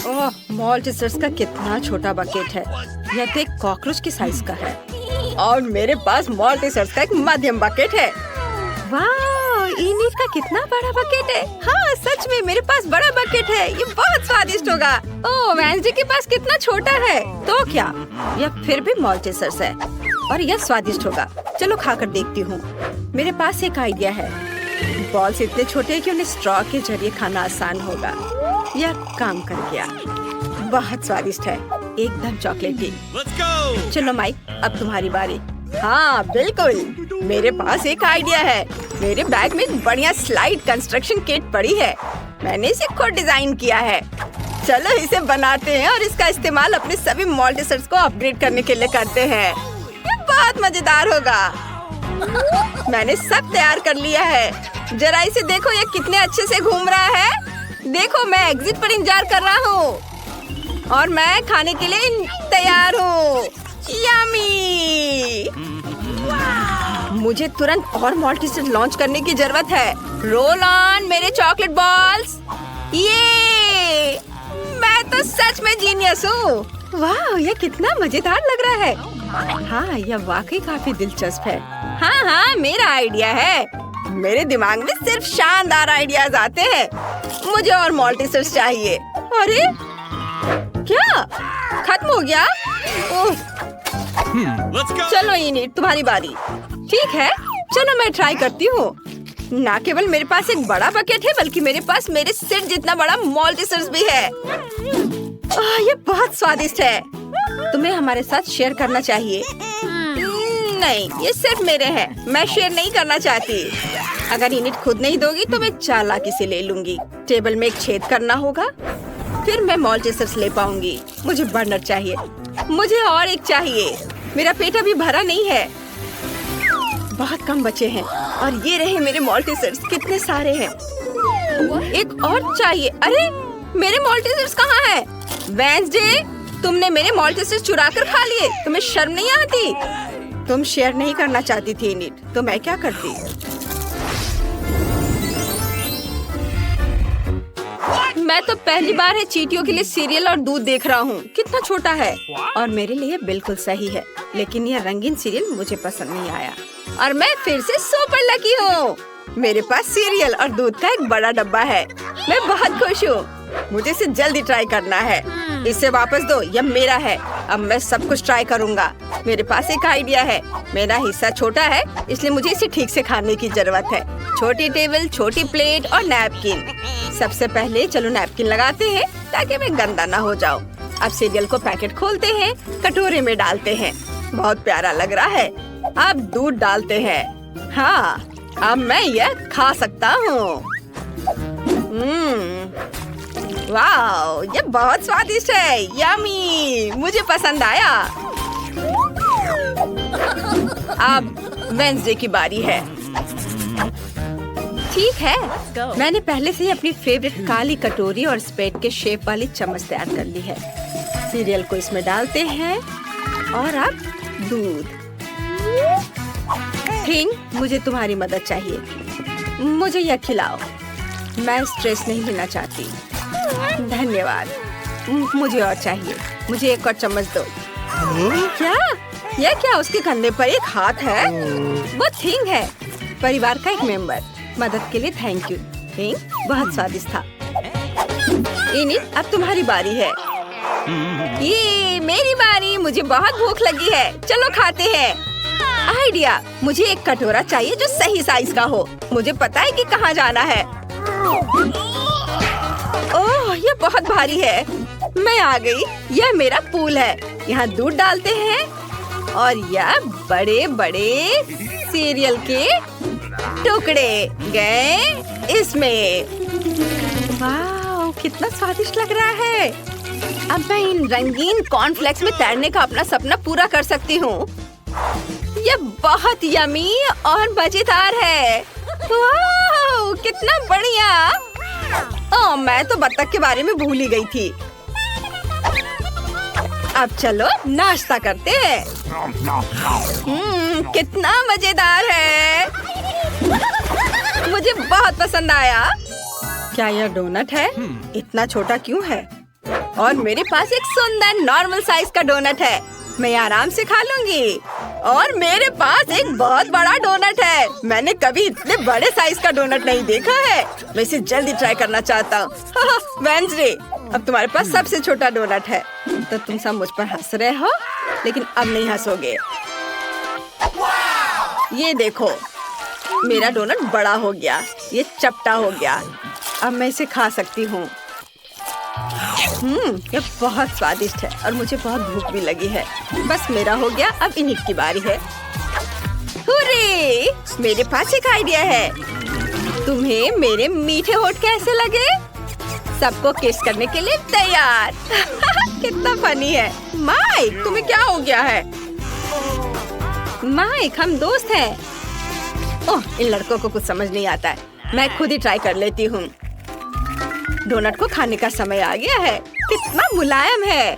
ओह, मॉल्टिसर्स का कितना छोटा बकेट है। यह तो एक कॉकरोच के साइज का है। और मेरे पास मॉल्टिसर्स का एक मध्यम बकेट है। वाह, इनिट का कितना बड़ा बकेट है। हाँ, सच में मेरे पास बड़ा बकेट है। ये बहुत स्वादिष्ट होगा। ओह, वेंसडे के पास कितना छोटा है। तो क्या, यह फिर भी मॉल्टिसर्स है और यह स्वादिष्ट होगा। चलो खाकर देखती हूँ। मेरे पास एक आइडिया है। बॉल्स इतने छोटे हैं कि उन्हें स्ट्रॉ के जरिए खाना आसान होगा। यह काम कर गया। बहुत स्वादिष्ट है, एकदम चॉकलेटी। चलो माइक, अब तुम्हारी बारी। हाँ बिल्कुल, मेरे पास एक आइडिया है। मेरे बैग में एक बढ़िया स्लाइड कंस्ट्रक्शन किट पड़ी है। मैंने इसे खुद डिजाइन किया है। चलो इसे बनाते हैं और इसका इस्तेमाल अपने सभी मॉल्टिसर्स को अपग्रेड करने के लिए करते हैं। ये बहुत मजेदार होगा। मैंने सब तैयार कर लिया है। जरा इसे देखो, ये कितने अच्छे से घूम रहा है। देखो, मैं एग्जिट पर इंतजार कर रहा हूँ और मैं खाने के लिए तैयार हूँ। यम्मी! मुझे तुरंत और मॉल्टिसर्स लॉन्च करने की जरूरत है। रोल ऑन मेरे चॉकलेट बॉल्स। ये मैं तो सच में जीनियस हूँ। वाह, यह कितना मजेदार लग रहा है। हाँ, यह वाकई काफी दिलचस्प है। हाँ, मेरा आइडिया है। मेरे दिमाग में सिर्फ शानदार आइडियाज आते हैं। मुझे और मॉल्टिसर्स चाहिए। अरे क्या खत्म हो गया? ओह, चलो इनिट, तुम्हारी बारी। ठीक है, चलो मैं ट्राई करती हूँ। ना केवल मेरे पास एक बड़ा बकेट है, बल्कि मेरे पास मेरे सिर जितना बड़ा मॉल्टिसर्स भी है। ये बहुत स्वादिष्ट है। तुम्हें हमारे साथ शेयर करना चाहिए। नहीं, ये सिर्फ मेरे हैं। मैं शेयर नहीं करना चाहती। अगर इनिट खुद नहीं दोगी तो मैं चालाकी से ले लूंगी। टेबल में एक छेद करना होगा, फिर मैं मॉल्टिसर्स ले पाऊंगी। मुझे बर्नर चाहिए। मुझे और एक चाहिए। मेरा पेट अभी भरा नहीं है। बहुत कम बचे हैं और ये रहे मेरे मॉल्टिसर्स। कितने सारे हैं। एक और चाहिए। अरे, मेरे मॉल्टिसर्स कहाँ हैं? वेंसडे, तुमने मेरे मॉल्टिसर्स चुरा कर खा लिए। तुम्हें शर्म नहीं आती? तुम शेयर नहीं करना चाहती थी इनिट, तो मैं क्या करती? मैं तो पहली बार है चींटियों के लिए सीरियल और दूध देख रहा हूँ। कितना छोटा है और मेरे लिए बिल्कुल सही है। लेकिन यह रंगीन सीरियल मुझे पसंद नहीं आया और मैं फिर से सुपर लकी हूँ। मेरे पास सीरियल और दूध का एक बड़ा डब्बा है। मैं बहुत खुश हूँ। मुझे इसे जल्दी ट्राई करना है। इसे वापस दो, यह मेरा है। अब मैं सब कुछ ट्राई करूँगा। मेरे पास एक आइडिया है। मेरा हिस्सा छोटा है, इसलिए मुझे इसे ठीक से खाने की जरूरत है। छोटी टेबल, छोटी प्लेट और नैपकिन। सबसे पहले चलो नैपकिन लगाते हैं ताकि मैं गंदा ना हो जाऊं। अब सीरियल को पैकेट खोलते हैं, कटोरे में डालते हैं। बहुत प्यारा लग रहा है। अब दूध डालते हैं। हाँ, अब मैं यह खा सकता हूँ। वाह, ये बहुत स्वादिष्ट है। यम्मी, मुझे पसंद आया। अब वेंसडे की बारी है। ठीक है, मैंने पहले से ही अपनी फेवरेट काली कटोरी और स्पेड के शेप वाली चम्मच तैयार कर ली है। सीरियल को इसमें डालते हैं और अब दूध। थिंग, मुझे तुम्हारी मदद चाहिए। मुझे यह खिलाओ। मैं स्ट्रेस नहीं लेना चाहती। धन्यवाद। मुझे और चाहिए। मुझे एक और चम्मच दो। क्या? यह क्या? उसके कंधे पर एक हाथ है। वो थिंग है, परिवार का एक मेंबर। मदद के लिए थैंक यू। थिंग बहुत स्वादिष्ट था। इनिट, अब तुम्हारी बारी है। ये मेरी बारी। मुझे बहुत भूख लगी है। चलो खाते हैं। आइडिया, मुझे एक कटोरा चाहिए जो सही साइज का हो। मुझे पता है कि कहाँ जाना है। ओह, ये बहुत भारी है। मैं आ गई। यह मेरा पूल है। यहाँ दूध डालते हैं और यह बड़े बड़े सीरियल के टुकड़े गए इसमें। वाह, कितना स्वादिष्ट लग रहा है। अब मैं इन रंगीन कॉर्नफ्लेक्स में तैरने का अपना सपना पूरा कर सकती हूँ। यह बहुत यमी और मजेदार है। वाह, कितना बढ़िया। ओह, मैं तो बत्तख के बारे में भूल ही गई थी। अब चलो नाश्ता करते हैं। कितना मजेदार है। मुझे बहुत पसंद आया। क्या यह डोनट है? इतना छोटा क्यों है? और मेरे पास एक सुंदर नॉर्मल साइज का डोनट है। मैं आराम से खा लूंगी। और मेरे पास एक बहुत बड़ा डोनट है। मैंने कभी इतने बड़े साइज का डोनट नहीं देखा है। मैं इसे जल्दी ट्राई करना चाहता हूँ। वेंसडे, अब तुम्हारे पास सबसे छोटा डोनट है। तो तुम सब मुझ पर हंस रहे हो, लेकिन अब नहीं हंसोगे। ये देखो, मेरा डोनट बड़ा हो गया। ये चपटा हो गया। अब मैं इसे खा सकती हूँ। ये बहुत स्वादिष्ट है और मुझे बहुत भूख भी लगी है। बस मेरा हो गया, अब इनिक की बारी है। हुर्रे! मेरे पास एक आइडिया है। तुम्हें मेरे मीठे होठ कैसे लगे? सबको किस करने के लिए तैयार। कितना फनी है। माइक, तुम्हें क्या हो गया है? माइक, हम दोस्त हैं। ओह, इन लड़कों को कुछ समझ नहीं आता है। मैं खुद ही ट्राई कर लेती हूँ। डोनट को खाने का समय आ गया है। कितना मुलायम है।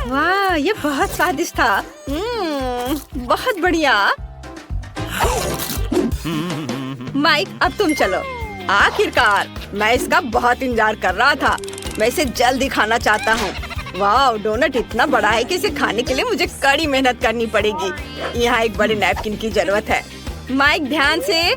वाह, ये बहुत स्वादिष्ट था। बहुत बढ़िया। माइक, अब तुम चलो। आखिरकार, मैं इसका बहुत इंतजार कर रहा था। मैं इसे जल्दी खाना चाहता हूँ। वाह, डोनट इतना बड़ा है कि इसे खाने के लिए मुझे कड़ी मेहनत करनी पड़ेगी। यहाँ एक बड़े नैपकिन की जरूरत है। माइक, ध्यान से।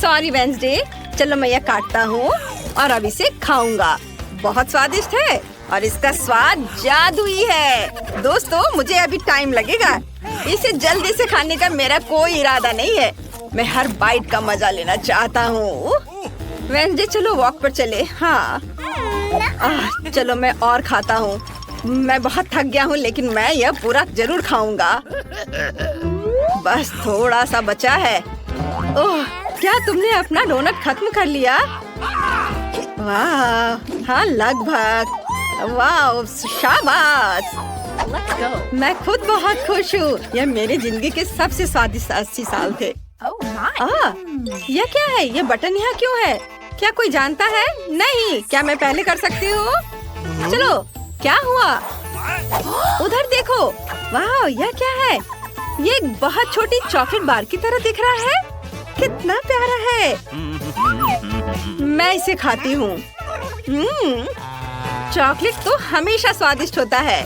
Sorry Wednesday. चलो, मैं यह काटता हूँ और अब इसे खाऊंगा। बहुत स्वादिष्ट है और इसका स्वाद जादुई है। दोस्तों, मुझे अभी टाइम लगेगा। इसे जल्दी से खाने का मेरा कोई इरादा नहीं है। मैं हर बाइट का मजा लेना चाहता हूँ। वेंसडे, चलो वॉक पर चले। हाँ, चलो मैं और खाता हूँ। मैं बहुत थक गया हूँ, लेकिन मैं यह पूरा जरूर खाऊंगा। बस थोड़ा सा बचा है। ओह, क्या तुमने अपना डोनट खत्म कर लिया? वाह, हाँ लगभग। वाह, शाबाश। मैं खुद बहुत खुश हूँ। यह मेरी जिंदगी के सबसे स्वादिष्ट 80 साल थे। यह क्या है? यह बटन यहाँ क्यों है? क्या कोई जानता है? नहीं। क्या मैं पहले कर सकती हूँ? चलो, क्या हुआ? उधर देखो। वाह, यह क्या है? ये एक बहुत छोटी चॉकलेट बार की तरह दिख रहा है। कितना प्यारा है। मैं इसे खाती हूँ। चॉकलेट तो हमेशा स्वादिष्ट होता है।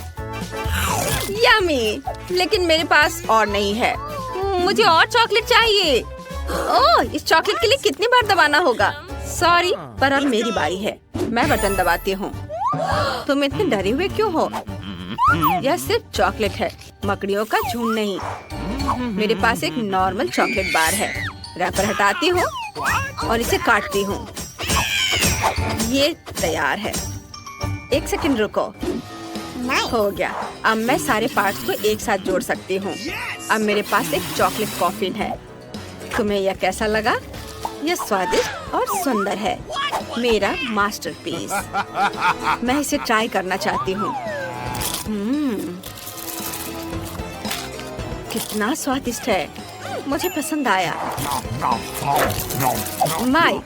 यम्मी, लेकिन मेरे पास और नहीं है। मुझे और चॉकलेट चाहिए। ओह, इस चॉकलेट के लिए कितनी बार दबाना होगा? सॉरी, पर अब मेरी बारी है। मैं बटन दबाती हूँ। तुम इतने डरे हुए क्यों हो? यह सिर्फ चॉकलेट है, मकड़ियों का झुंड नहीं। मेरे पास एक नॉर्मल चॉकलेट बार है। रैपर हटाती हूँ और इसे काटती हूँ। ये तैयार है। एक सेकंड रुको। हो गया। अब मैं सारे पार्ट्स को एक साथ जोड़ सकती हूँ। अब मेरे पास एक चॉकलेट कॉफिन है। तुम्हें यह कैसा लगा? यह स्वादिष्ट और सुंदर है। मेरा मास्टरपीस। मैं इसे ट्राई करना चाहती हूँ। कितना स्वादिष्ट है। मुझे पसंद आया। माइक,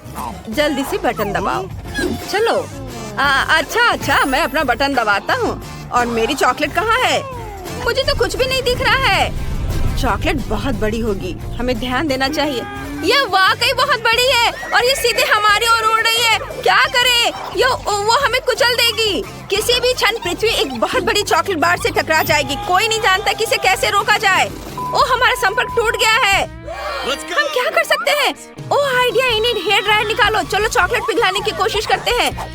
जल्दी से बटन दबाओ। चलो। अच्छा, मैं अपना बटन दबाता हूँ। और मेरी चॉकलेट कहाँ है? मुझे तो कुछ भी नहीं दिख रहा है। चॉकलेट बहुत बड़ी होगी। हमें ध्यान देना चाहिए। यह वाकई बहुत बड़ी है और ये सीधे हमारी ओर उड़ रही है। क्या करें? वो हमें कुचल देगी। किसी भी क्षण पृथ्वी एक बहुत बड़ी चॉकलेट बार से टकरा जाएगी। कोई नहीं जानता कि इसे कैसे रोका जाए। ओह, हमारा संपर्क टूट गया है। हम क्या कर सकते हैं? ओह, आइडिया। इन्हें हेयर ड्रायर निकालो। चलो चॉकलेट पिघलाने की कोशिश करते हैं।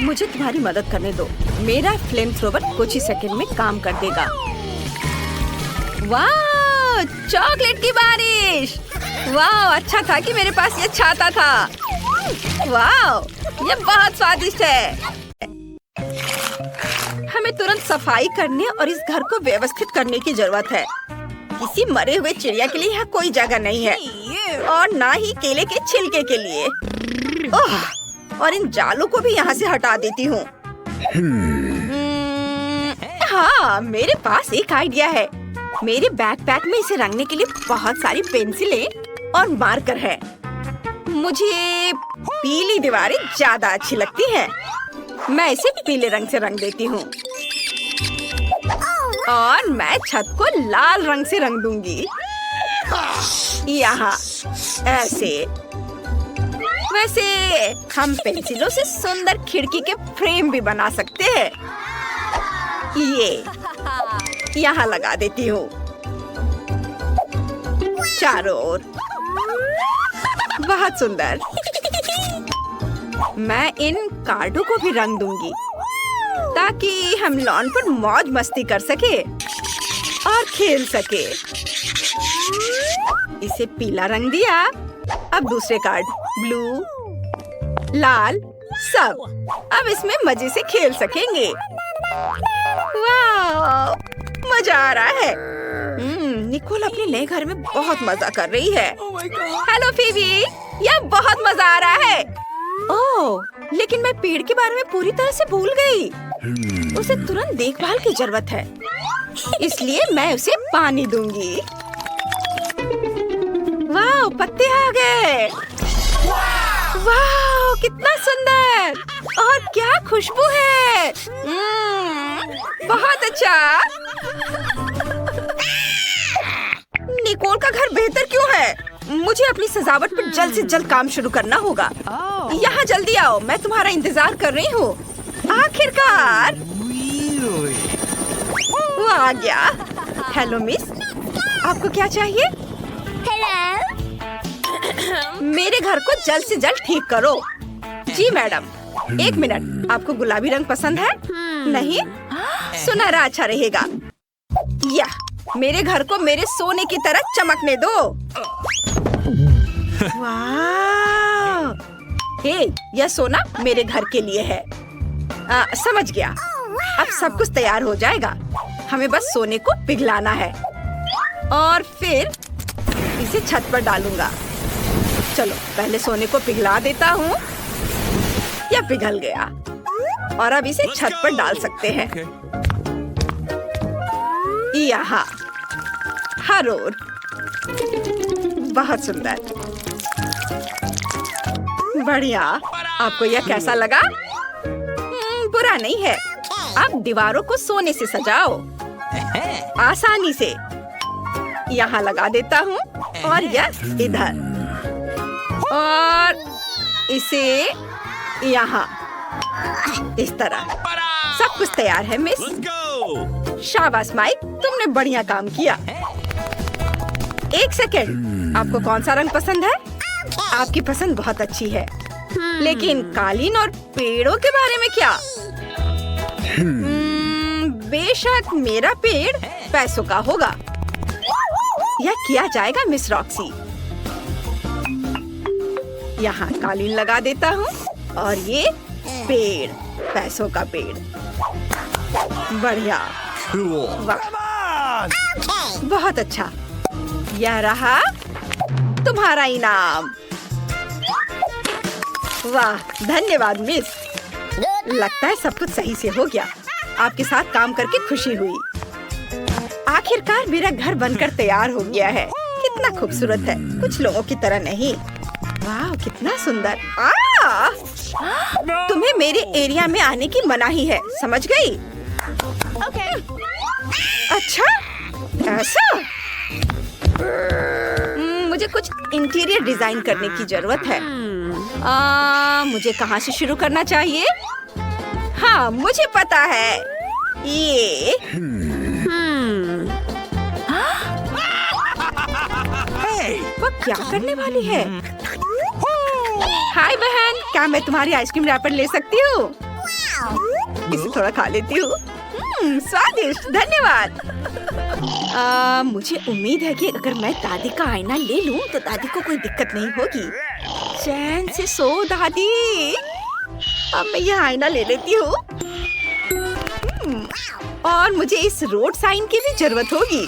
मुझे तुम्हारी मदद करने दो। मेरा फ्लेम थ्रोवर कुछ ही सेकंड में काम कर देगा। वाह, चॉकलेट की बारिश। वाह, अच्छा था कि मेरे पास ये छाता था। वाह, ये बहुत स्वादिष्ट है। हमें तुरंत सफाई करने और इस घर को व्यवस्थित करने की जरूरत है। किसी मरे हुए चिड़िया के लिए यहाँ कोई जगह नहीं है और ना ही केले के छिलके के लिए। ओह, और इन जालों को भी यहाँ से हटा देती हूँ। हाँ, मेरे पास एक आइडिया है। मेरे बैकपैक में इसे रंगने के लिए बहुत सारी पेंसिलें और मार्कर है। मुझे पीली दीवारें ज्यादा अच्छी लगती हैं। मैं इसे पीले रंग से रंग देती हूँ और मैं छत को लाल रंग से रंग दूंगी। यहाँ ऐसे। वैसे हम पेंसिलों से सुंदर खिड़की के फ्रेम भी बना सकते हैं। ये यहाँ लगा देती हूँ, चारों ओर। बहुत सुंदर। मैं इन कार्डों को भी रंग दूंगी ताकि हम लॉन पर मौज मस्ती कर सके और खेल सके। इसे पीला रंग दिया। अब दूसरे कार्ड ब्लू, लाल, सब। अब इसमें मजे से खेल सकेंगे। वाह, मजा आ रहा है। निकोल अपने नए घर में बहुत मजा कर रही है। हेलो फीबी, यह बहुत मजा आ रहा है। ओह, लेकिन मैं पेड़ के बारे में पूरी तरह से भूल गई। उसे तुरंत देखभाल की जरूरत है, इसलिए मैं उसे पानी दूंगी। वाह, पत्ते आ गए। वाह, कितना सुंदर और क्या खुशबू है। बहुत अच्छा। निकोल का घर बेहतर क्यों है? मुझे अपनी सजावट पर जल्द से जल्द काम शुरू करना होगा। यहाँ जल्दी आओ, मैं तुम्हारा इंतजार कर रही हूँ। आखिरकार वो आ गया। हेलो मिस, आपको क्या चाहिए? मेरे घर को जल्द से जल्द ठीक करो। जी मैडम। 1 मिनट, आपको गुलाबी रंग पसंद है? नहीं, सुनहरा अच्छा रहेगा। या मेरे घर को मेरे सोने की तरह चमकने दो। वाह! हे, यह सोना मेरे घर के लिए है। समझ गया। अब सब कुछ तैयार हो जाएगा। हमें बस सोने को पिघलाना है और फिर इसे छत पर डालूंगा। चलो पहले सोने को पिघला देता हूँ। यह पिघल गया और अब इसे छत पर डाल सकते हैं। यहाँ हर ओर। बहुत सुंदर, बढ़िया। आपको यह कैसा लगा? बुरा नहीं है। अब दीवारों को सोने से सजाओ आसानी से। यहाँ लगा देता हूँ और यह इधर और इसे यहाँ इस तरह। सब कुछ तैयार है मिस। शाबाश माइक, तुमने बढ़िया काम किया। 1 सेकेंड, आपको कौन सा रंग पसंद है? आपकी पसंद बहुत अच्छी है, लेकिन कालीन और पेड़ों के बारे में क्या? बेशक मेरा पेड़ पैसों का होगा। यह किया जाएगा मिस रॉक्सी। यहाँ कालीन लगा देता हूँ और ये पेड़, पैसों का पेड़। बढ़िया, वाह, बहुत अच्छा। यह रहा तुम्हारा इनाम। वाह, धन्यवाद मिस। लगता है सब कुछ सही से हो गया। आपके साथ काम करके खुशी हुई। आखिरकार मेरा घर बनकर तैयार हो गया है। कितना खूबसूरत है, कुछ लोगों की तरह नहीं। वाह, कितना सुंदर। तुम्हें मेरे एरिया में आने की मनाही है, समझ गई? अच्छा, ऐसा? मुझे कुछ इंटीरियर डिजाइन करने की जरूरत है। मुझे कहाँ से शुरू करना चाहिए? हाँ, मुझे पता है। ये वो क्या करने वाली है? हाय बहन, क्या मैं तुम्हारी आइसक्रीम रैपर ले सकती हूँ? इसे थोड़ा खा लेती हूँ। स्वादिष्ट, धन्यवाद। मुझे उम्मीद है कि अगर मैं दादी का आईना ले लूं तो दादी को कोई दिक्कत नहीं होगी। चैन से सो दादी। अब मैं यह आईना ले लेती हूँ। और मुझे इस रोड साइन की भी जरूरत होगी,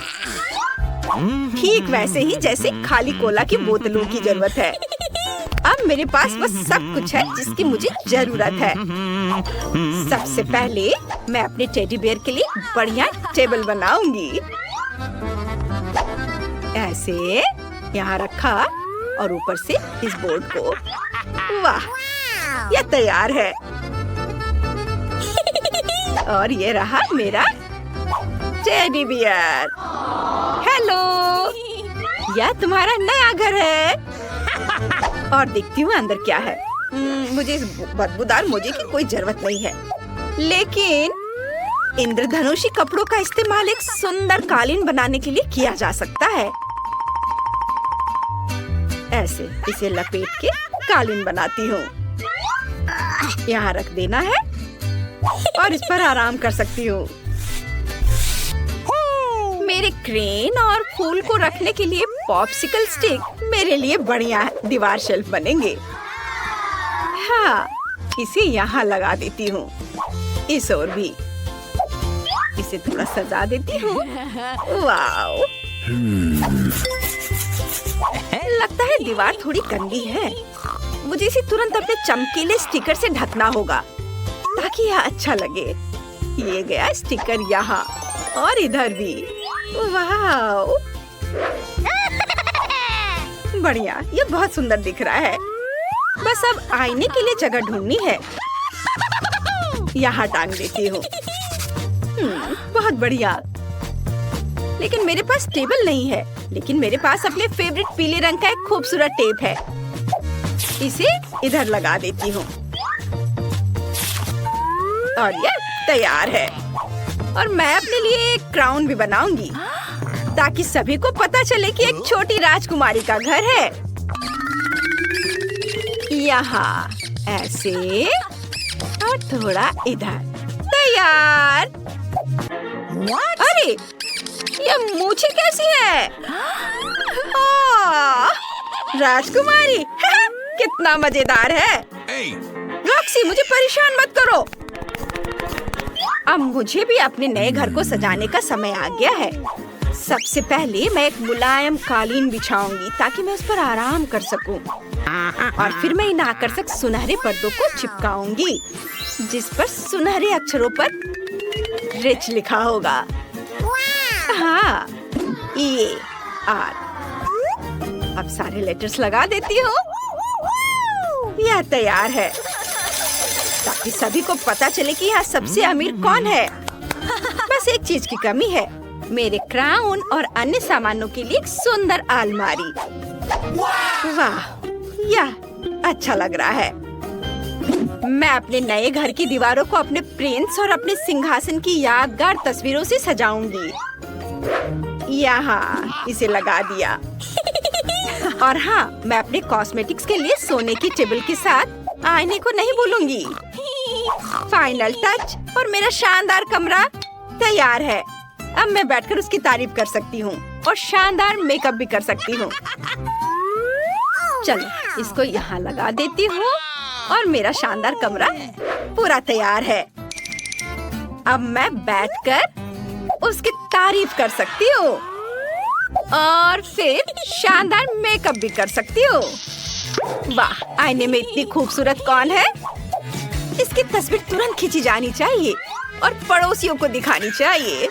ठीक वैसे ही जैसे खाली कोला की बोतलों की जरूरत है। अब मेरे पास बस सब कुछ है जिसकी मुझे जरूरत है। सबसे पहले मैं अपने टेडी बेयर के लिए बढ़िया टेबल बनाऊंगी। ऐसे यहाँ रखा और ऊपर से इस बोर्ड को। वाह, यह तैयार है। और ये रहा मेरा टेडी बियर। हेलो, यह तुम्हारा नया घर है। और देखती हूँ अंदर क्या है। मुझे इस बदबूदार मोजे की कोई जरूरत नहीं है, लेकिन इंद्रधनुषी कपड़ों का इस्तेमाल एक सुंदर कालीन बनाने के लिए किया जा सकता है। ऐसे इसे लपेट के कालीन बनाती हूँ। यहाँ रख देना है और इस पर आराम कर सकती हूँ। मेरे क्रेन और फूल को रखने के लिए पॉप्सिकल स्टिक मेरे लिए बढ़िया दीवार शेल्फ बनेंगे। हाँ, इसे यहाँ लगा देती हूँ। इस ओर भी इसे थोड़ा सजा देती हूँ। वाओ, लगता है दीवार थोड़ी गंदी है। मुझे इसे तुरंत अपने चमकीले स्टिकर से ढकना होगा ताकि यह अच्छा लगे। ये गया स्टिकर यहाँ और इधर भी। वाओ, बढ़िया, ये बहुत सुंदर दिख रहा है। बस अब आईने के लिए जगह ढूंढनी है। यहाँ टांग देती हूँ। बहुत बढ़िया। लेकिन मेरे पास टेबल नहीं है, लेकिन मेरे पास अपने फेवरेट पीले रंग का एक खूबसूरत टेप है। इसे इधर लगा देती हूँ और ये तैयार है। और मैं अपने लिए एक क्राउन भी बनाऊंगी ताकि सभी को पता चले कि एक छोटी राजकुमारी का घर है। यहाँ ऐसे और थोड़ा इधर। तैयार। अरे, ये मूछें कैसी है? राजकुमारी कितना मजेदार है। रॉक्सी, मुझे परेशान मत करो। अब मुझे भी अपने नए घर को सजाने का समय आ गया है। सबसे पहले मैं एक मुलायम कालीन बिछाऊंगी ताकि मैं उस पर आराम कर सकूं। और फिर मैं इन आकर्षक सुनहरे पर्दों को चिपकाऊंगी जिस पर सुनहरे अक्षरों पर रिच लिखा होगा। हाँ, ये आर। अब सारे लेटर्स लगा देती हूँ। यह तैयार है ताकि सभी को पता चले कि यहाँ सबसे अमीर कौन है। बस एक चीज की कमी है, मेरे क्राउन और अन्य सामानों के लिए एक सुंदर अलमारी। वाह, यह अच्छा लग रहा है। मैं अपने नए घर की दीवारों को अपने प्रिंस और अपने सिंहासन की यादगार तस्वीरों से सजाऊंगी। यहाँ इसे लगा दिया। और हाँ, मैं अपने कॉस्मेटिक्स के लिए सोने की टेबल के साथ आईने को नहीं भूलूंगी। फाइनल टच और मेरा शानदार कमरा तैयार है। अब मैं बैठकर उसकी तारीफ कर सकती हूँ और शानदार मेकअप भी कर सकती हूँ। चलो, इसको यहाँ लगा देती हूँ और मेरा शानदार कमरा पूरा तैयार है। अब मैं बैठकर उसकी तारीफ कर सकती हूँ और फिर शानदार मेकअप भी कर सकती हूँ। वाह, आईने में इतनी खूबसूरत कौन है? इसकी तस्वीर तुरंत खींची जानी चाहिए और पड़ोसियों को दिखानी चाहिए।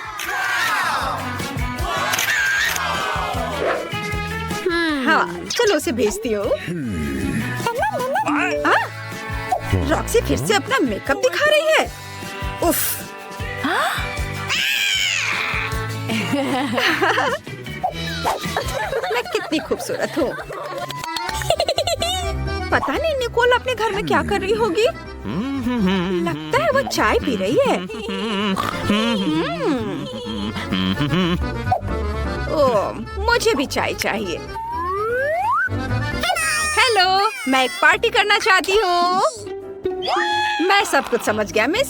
हाँ, चलो उसे भेजती हूँ। रॉक्सी फिर से अपना मेकअप दिखा रही है। उफ। मैं कितनी खूबसूरत हूँ। पता नहीं निकोल अपने घर में क्या कर रही होगी। लगता है वो चाय पी रही है। ओह, मुझे भी चाय चाहिए। हेलो, मैं एक पार्टी करना चाहती हूँ। मैं सब कुछ समझ गया मिस।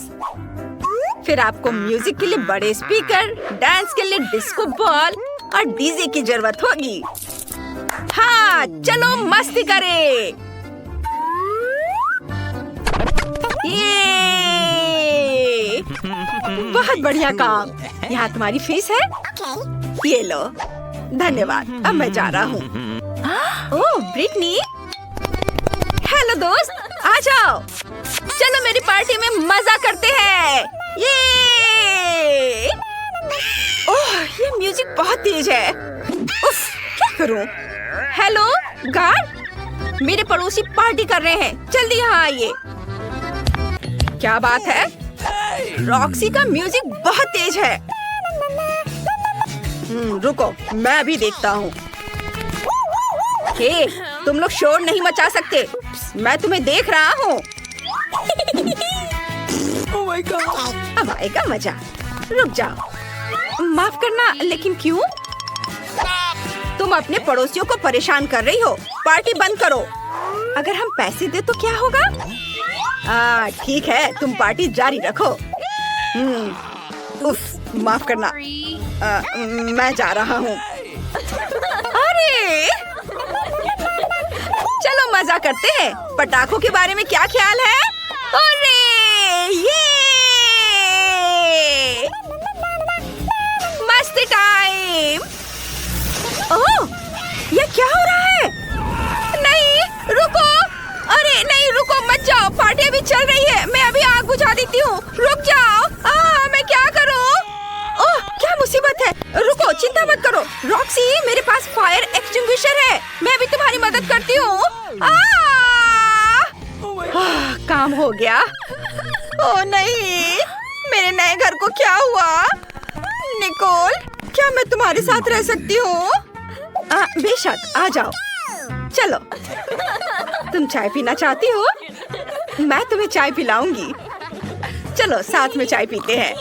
फिर आपको म्यूजिक के लिए बड़े स्पीकर, डांस के लिए डिस्को बॉल और डीजे की जरूरत होगी। हाँ, चलो मस्ती करें। ये बहुत बढ़िया काम। यहाँ तुम्हारी फीस है। ये लो। धन्यवाद। अब मैं जा रहा हूँ। ओह, ब्रिटनी। हेलो दोस्त, आ जाओ। चलो मेरी पार्टी में मजा करते हैं। ये ओह, ये म्यूजिक बहुत तेज है। उफ, क्या करूं? हेलो गार्ड, मेरे पड़ोसी पार्टी कर रहे हैं, जल्दी यहाँ आइए। क्या बात है? रॉक्सी का म्यूजिक बहुत तेज है। रुको, मैं भी देखता हूँ। हे, तुम लोग शोर नहीं मचा सकते। मैं तुम्हें देख रहा हूँ। Oh my God! अब आएगा मजा। रुक जाओ। माफ करना, लेकिन क्यों? तुम अपने पड़ोसियों को परेशान कर रही हो। पार्टी बंद करो। अगर हम पैसे दे तो क्या होगा? ठीक है, तुम पार्टी जारी रखो। उफ, माफ करना। मैं जा रहा हूँ। अरे चलो मजा करते हैं। पटाखों के बारे में क्या ख्याल है? अरे ये मस्ती टाइम। ओह, ये क्या हो रहा है? नहीं, रुको। अरे नहीं, रुको मत जाओ। पार्टी अभी चल रही है। मैं अभी आग बुझा देती हूँ। रुक जाओ। मैं क्या करूँ? ओह, क्या मुसीबत है। रुको, चिंता मत करो। रॉक्सी, मेरे पास फायर एक्सटिंग्विशर है। मैं अभी तुम्हारी मदद करती हूँ। काम हो गया। ओह नहीं, मेरे नए घर को क्या हुआ? निकोल, क्या मैं तुम्हारे साथ रह सकती हूँ? बेशक, आ जाओ। चलो, तुम चाय पीना चाहती हो? मैं तुम्हें चाय पिलाऊंगी। चलो, साथ में चाय पीते हैं।